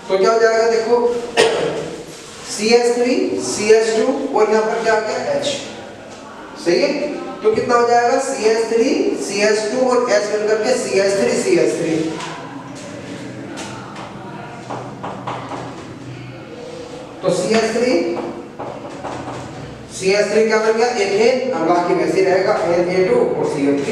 तो क्या हो जाएगा देखो CH3 CH2 और यहाँ पर क्या आ गया H, सही है। तो कितना हो जाएगा CH3 CH2 और H मिलकर के CH3 CH3। तो CH3 क्या बन गया एथेन, और बाकी वैसे रहेगा Na2 और CO3।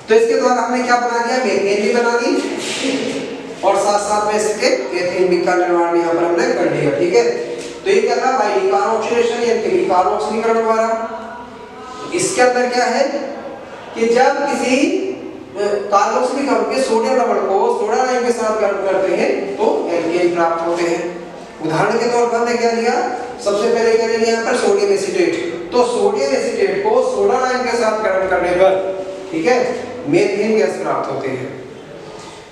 तो इसके द्वारा हमने क्या बना दिया, मीथेन भी बना दी और साथ साथ में इसके एथेन भी का निर्माण भी यहाँ पर हमने कर दिया, ठीक है। तो ये क्या था भाई डिकार्बोक्सिलेशन यानी डिकार्बोक्सीकरण द्वारा। इसके अंदर क्या है कि जब किसी कार्बोक्सिलिक अम्ल के सोडियम लवण को सोडा लाइम के साथ गर्म करते हैं तो एल्केन प्राप्त होते हैं। उदाहरण के तौर पर हमने क्या लिया, सबसे पहले क्या लिया यहाँ पर सोडियम एसीटेट। तो सोडियम एसीटेट को सोडा लाइम के साथ गर्म करने पर, ठीक है, मीथेन गैस प्राप्त होती है।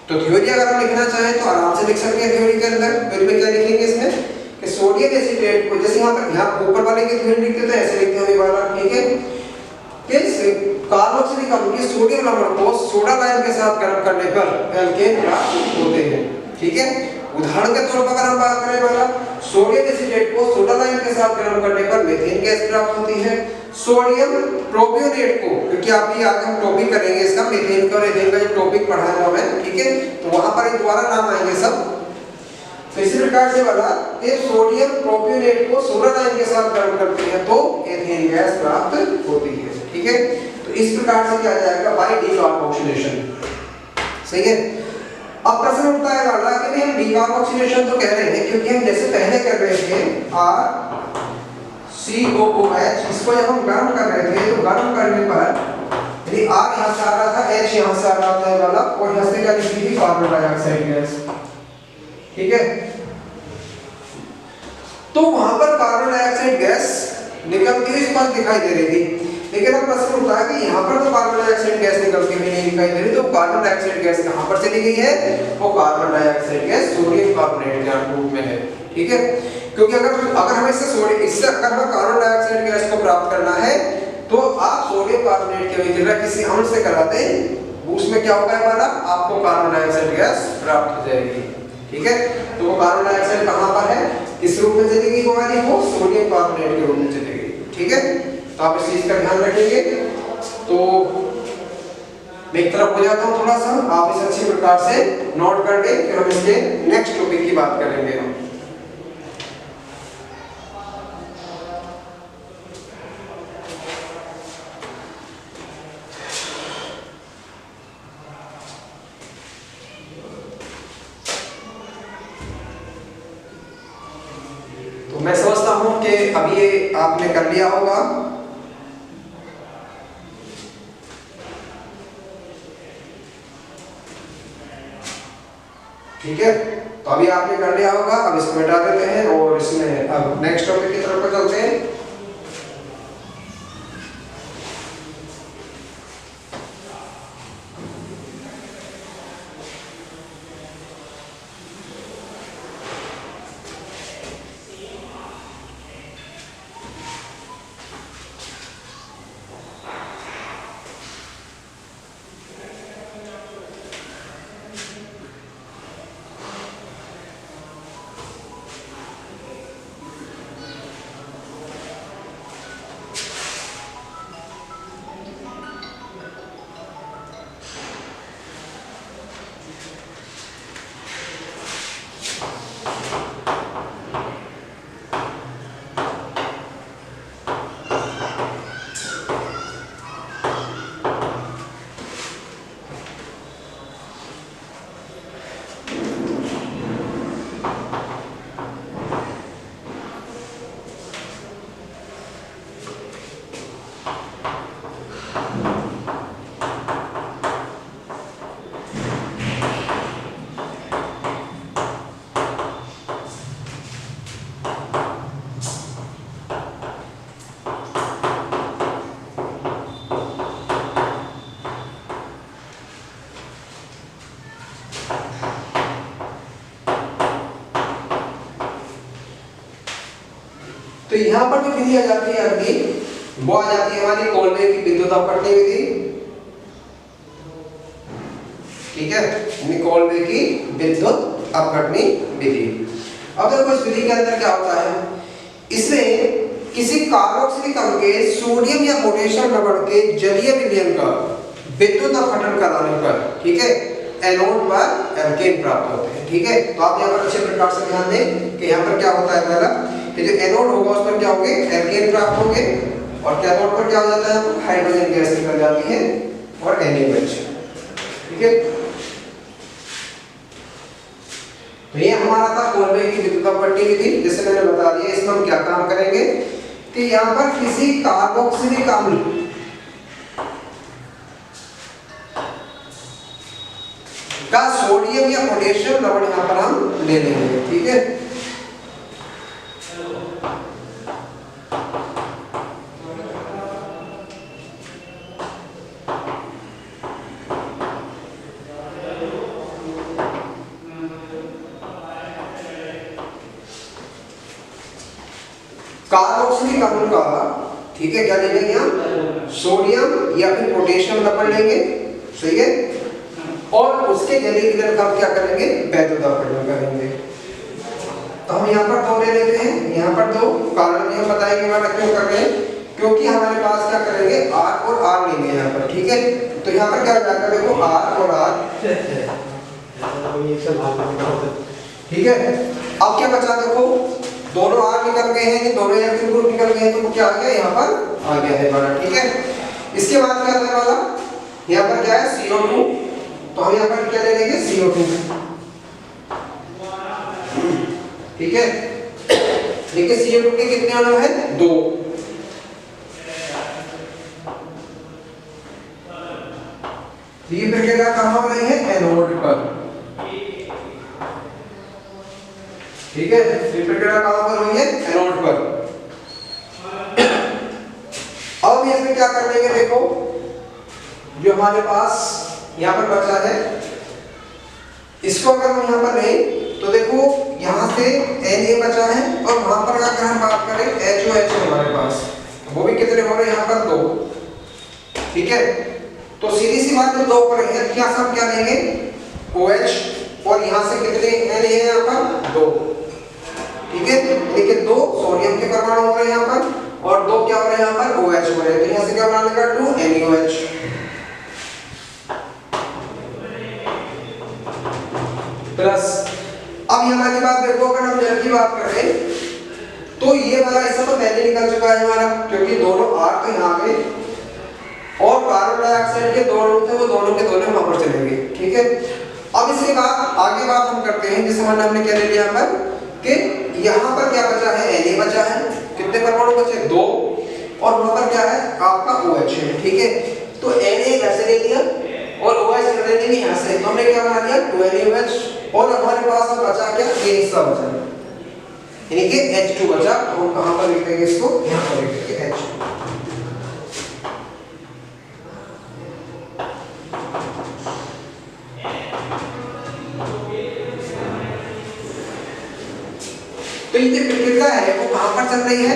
तो थ्योरी अगर हम लिखना चाहें तो आराम से लिख सकते हैं। थ्योरी के अंदर थ्योरी में क्या लिखेंगे इसमें कि सोडियम एसीटेट को, जैसे यहाँ पर यहाँ ऊपर वाले की थ्योरी लिखते थे ऐसे लिखते हैं वाला, ठीक है, कि कार्बोक्सिलिक अम्ल के सोडियम लवण को सोडा लाइम के साथ गर्म करने पर एल्केन प्राप्त होते हैं, ठीक है। उदाहरण के तौर पर अगर हम बात करें वाला सोडियम एसीटेट को सोडा लाइम के साथ गर्म करने पर मीथेन गैस प्राप्त होती है। सोडियम प्रोपियोनेट को, क्योंकि अभी आगे हम टॉपिक करेंगे इसका मीथेन का और एथेन का जो टॉपिक पढ़ा है हमें, ठीक है, तो वहां पर दोबारा नाम आएंगे सब। तो इसी प्रकार से वाला ये सोडियम प्रोपियोनेट को सोडा लाइम के साथ गर्म करते हैं तो एथेन गैस प्राप्त होती है, ठीक है। तो इस प्रकार से क्या जाएगा बाय डिकार्बोक्सिलेशन, सही है। अब प्रश्न उठता है वाला कि हम डिकार्बोक्सिलेशन तो कह रहे हैं क्योंकि हम जैसे पहले कर रहे थे RCOOH, इसको जब हम गर्म कर रहे थे तो गर्म करने पर यदि R यहाँ से आ रहा था, H यहाँ से आ रहा था वाला, और यहाँ से क्या निकली थी कार्बन डाइऑक्साइड गैस, ठीक है। तो वहां पर कार्बन डाइऑक्साइड गैस निकलती हुई स्पष्ट दिखाई दे रही थी, लेकिन अब प्रश्न उठता है कि यहाँ पर तो कार्बन डाइऑक्साइड गैस निकलती हुई नहीं दिखाई दे रही, तो कार्बन डाइऑक्साइड गैस कहाँ पर चली गई है, वो carbon dioxide gas sodium carbonate के रूप में है, ठीक है। क्योंकि अगर हमें इससे अगर हमें कार्बन डाइऑक्साइड गैस को प्राप्त करना है तो आप सोडियम कार्बोनेट के विक्रय किसी अम्ल से कराते हैं, उसमें क्या होगा हमारा, आपको कार्बन डाइऑक्साइड गैस प्राप्त हो जाएगी, ठीक है। तो वो कार्बन डाइऑक्साइड कहाँ पर है, किस रूप में चलेगी हमारी, वो सोडियम कार्बोनेट के रूप में चलेगी, ठीक है। तो आप इस चीज का ध्यान रखेंगे। तो मैं एक तरफ हो जाता हूँ थोड़ा सा, आप इसे अच्छी प्रकार से नोट कर लें, फिर हम इसके नेक्स्ट टॉपिक की बात करेंगे हम। तो मैं समझता हूं कि अभी ये आपने कर लिया होगा, ठीक है। तो अभी आपने कर लिया होगा, अब इसको मिटा देते हैं और इसमें अब नेक्स्ट टॉपिक की तरफ चलते हैं। तो यहाँ पर जो विधि आ जाती है अग्नि, वो आ जाती है हमारी कोलबे की विद्युत अपवर्तन विधि। ठीक है, कोलबे की विद्युत अपघटनी विधि। अब देखो इस विधि के अंदर क्या होता है, इसमें किसी कार्बोक्सिलिक अम्ल के सोडियम या पोटेशियम लवण के जलीय विलयन का विद्युत अपघटन कराने पर, ठीक है, एनोड पर एल्केन प्राप्त होते हैं। ठीक है, तो आप यहाँ पर अच्छे प्रकार से ध्यान दें कि यहाँ पर क्या होता है, पहला कि जो एनोड होगा उस पर क्या होंगे, एल्केन प्राप्त होंगे, और कैथोड पर क्या हो जाता है, हाइड्रोजन गैस निकल जाती है और NaOH। ठीक है, तो ये हमारा था कोलबे की विद्युत अपघटनी विधि। जैसे मैंने बता दिया, इसमें हम क्या काम करेंगे कि यहाँ पर किसी कार्बोक्सिलिक अम्ल का सोडियम या पोटेशियम लवण यहाँ पर हम ले लेंगे। ठीक है, कार्बोक्सिलिक अम्ल का, ठीक है, क्या ले लेंगे हम, सोडियम या फिर पोटेशियम लवण लेंगे, सही है, और उसके जलीय विलयन का क्या करेंगे, विद्युत अपघटन करेंगे। तो हम यहाँ पर 2 ले लेते हैं, यहाँ पर 2, कारण ये बताएंगे वाला क्यों कर रहे हैं, क्योंकि हमारे पास क्या करेंगे, R और R लेंगे यहाँ पर। ठीक है, तो यहाँ पर क्या हो जाएगा, देखो R और R, ठीक है। अब क्या बचा, देखो दोनों R निकल गए हैं, दोनों इलेक्ट्रॉन ग्रुप निकल गए हैं, तो क्या आ गया, यहाँ पर आ गया है वाला। ठीक है, इसके बाद क्या होने वाला, यहाँ पर क्या है, CO2, तो हम यहाँ पर क्या ले लेंगे, CO2। ठीक है, देखिए CO2 के कितने अणु हैं, 2। ये प्रक्रिया कहाँ हो रही है, एनोड पर। ठीक है, ये प्रक्रिया कहाँ पर हुई है, एनोड पर। अब इसमें क्या कर लेंगे, देखो जो हमारे पास यहाँ पर बचा है, इसको अगर हम यहाँ पर लें तो देखो यहाँ से Na बचा है, और वहां पर अगर हम बात करें HOH हमारे पास, वो भी कितने हो रहे हैं, यहाँ पर 2। ठीक है, तो सीधी सी बात है, 2 पर है, क्या सब क्या लेंगे, OH, और यहाँ से कितने Na है, यहाँ पर 2। ठीक है, लेकिन 2 सोडियम के परमाणु हो रहे हैं यहाँ पर, और 2 क्या हो रहे हैं, यहाँ पर OH हो रहे हैं, तो यहाँ से क्या बना लेगा, 2NaOH। प्लस अब यहाँ की बात देखो, अगर हम जल की बात करें तो ये वाला हिस्सा तो पहले निकल चुका है हमारा, क्योंकि दोनों R तो यहाँ पे, और कार्बन डाइऑक्साइड के 2 अणु थे, वो दोनों के दोनों वहां पर चलेंगे। ठीक है, अब इसके बाद आगे बात हम करते हैं, जिस हमने क्या ले लिया यहाँ पर कि यहाँ पर क्या बचा है, Na बचा है, कितने परमाणु बचे, 2, और वहां पर क्या है, आपका OH है। ठीक है, तो Na ऐसे ले लिया और OH ले लेंगे यहाँ से, तो हमने क्या बना लिया, 2NaOH, और हमारे पास अब बचा क्या, ये हिस्सा बचा, यानी कि H2 बचा। तो हम कहां पर लिखेंगे इसको, यहां पर लिखेंगे H2। तो ये प्रक्रिया है वो कहां पर चल रही है,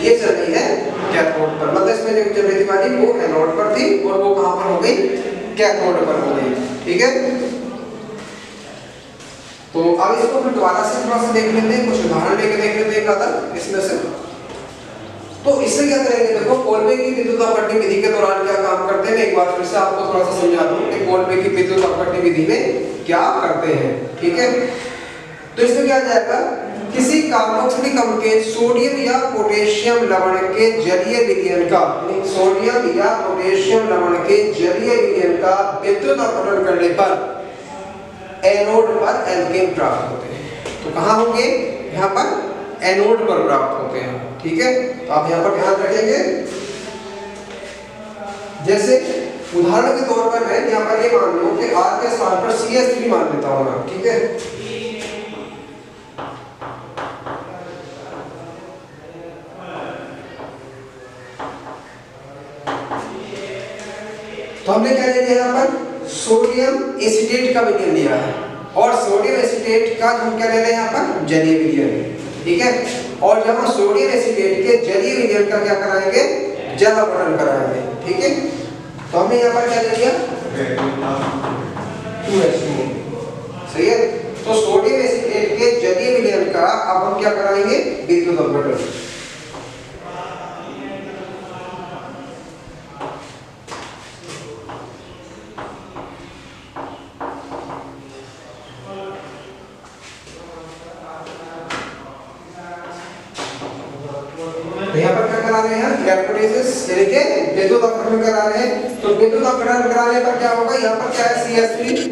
ये चल रही है कैथोड पर, मतलब इसमें जो चल रही थी वाली वो एनोड पर थी, और वो कहां पर हो गई, कैथोड पर हो गई। ठीक है, तो अब इसको फिर दोबारा से थोड़ा सा देख लेते हैं, कुछ उदाहरण लेके देख लेते हैं अगर इसमें से। तो इससे क्या करेंगे, देखो कोलबे की विद्युत अपघटनी विधि के दौरान क्या काम करते हैं, मैं एक बार फिर से आपको थोड़ा सा समझा दूं कि कोलबे की विद्युत अपघटनी विधि में क्या करते हैं। ठीक है, तो इसमें क्या जाएगा, किसी कार्बोक्सिलिक अम्ल के सोडियम या पोटेशियम लवण के जलीय विलयन का, सोडियम या पोटेशियम लवण के जलीय विलयन का विद्युत अपघटन करने पर एनोड पर एल्केन प्राप्त होते हैं। तो कहां होंगे, यहाँ पर एनोड पर प्राप्त होते हैं। ठीक है, तो आप यहाँ पर ध्यान रखेंगे, जैसे उदाहरण के तौर पर मैं यहाँ पर ये मान लूं कि R के स्थान पर CH3 मान लेता हूँ ना। ठीक है, तो हमने क्या ले लिया, यहाँ पर सोडियम एसीटेट का विलयन लिया है, और सोडियम एसीटेट का हम क्या ले रहे हैं, यहाँ पर जलीय विलयन। ठीक है, और जब हम सोडियम एसीटेट के जलीय विलयन का क्या कराएंगे, जल अपघटन कराएंगे। ठीक है, तो हमने यहाँ पर क्या ले लिया 2H2O। सही है। तो सोडियम एसिटेट के जलीय विलयन का अब हम क्या कराएंगे, विद्युत अपघटन। तो यहाँ पर क्या करा रहे हैं, इलेक्ट्रोलिसिस यानी कि विद्युत अपघटन करा रहे हैं। तो विद्युत अपघटन कराने पर क्या होगा, यहाँ पर क्या है CH3